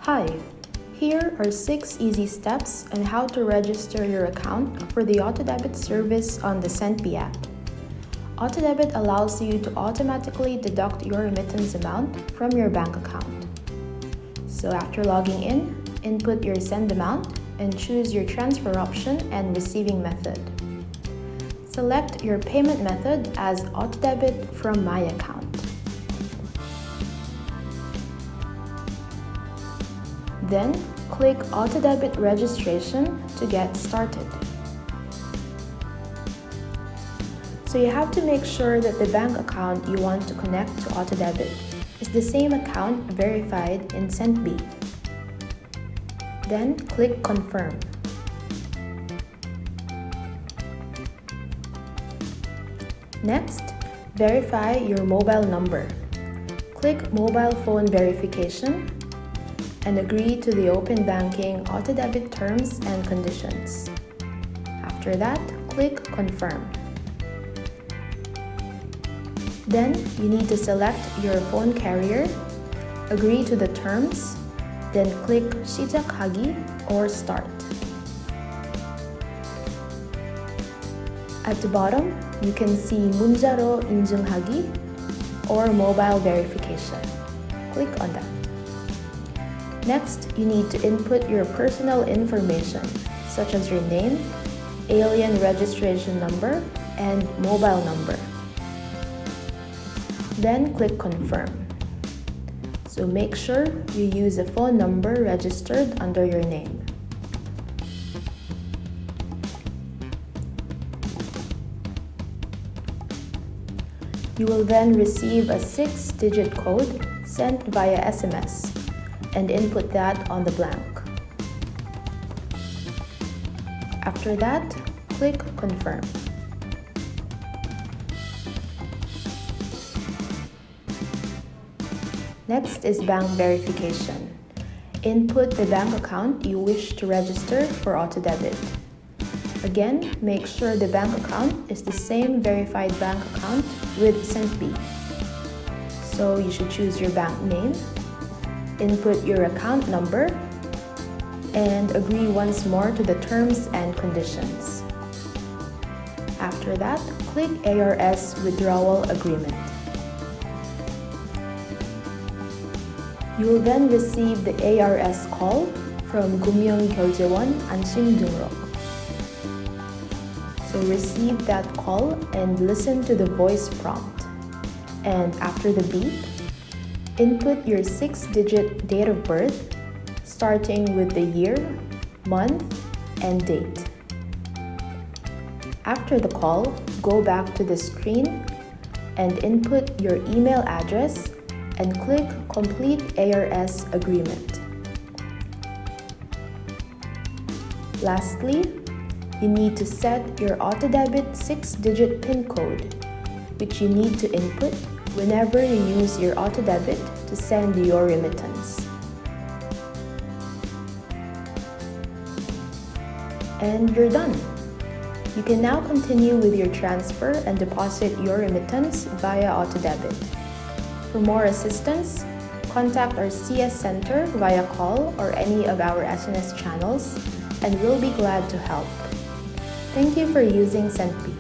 Hi, here are 6 easy steps on how to register your account for the Auto-Debit service on the SentBe app. Auto-Debit allows you to automatically deduct your remittance amount from your bank account. So after logging in, input your send amount and choose your transfer option and receiving method. Select your payment method as Auto-Debit from my account. Then, click Auto-Debit Registration to get started. So you have to make sure that the bank account you want to connect to Auto-Debit is the same account verified in SentBe. Then, click Confirm. Next, verify your mobile number. Click Mobile Phone Verification and agree to the Open Banking Auto-Debit terms and conditions. After that, click Confirm. Then, you need to select your phone carrier, agree to the terms, then click 시작하기 or Start. At the bottom, you can see 문자로 인증하기 or mobile verification. Click on that. Next, you need to input your personal information, such as your name, alien registration number, and mobile number. Then click Confirm. So make sure you use a phone number registered under your name. You will then receive a 6-digit code sent via SMS and input that on the blank. After that, click Confirm. Next is bank verification. Input the bank account you wish to register for Auto-Debit. Again, make sure the bank account is the same verified bank account with SentBe. So you should choose your bank name, input your account number, and agree once more to the terms and conditions. After that, click ARS Withdrawal Agreement. You will then receive the ARS call from 금융결제원 안심등록. So receive that call and listen to the voice prompt. And after the beep, input your 6-digit date of birth, starting with the year, month, and date. After the call, go back to the screen and input your email address and click Complete ARS Agreement. Lastly, you need to set your Auto-Debit 6-digit PIN code, which you need to input whenever you use your Auto-Debit to send your remittance. And you're done. You can now continue with your transfer and deposit your remittance via Auto-Debit. For more assistance, contact our CS Center via call or any of our SNS channels, and we'll be glad to help. Thank you for using SentBe.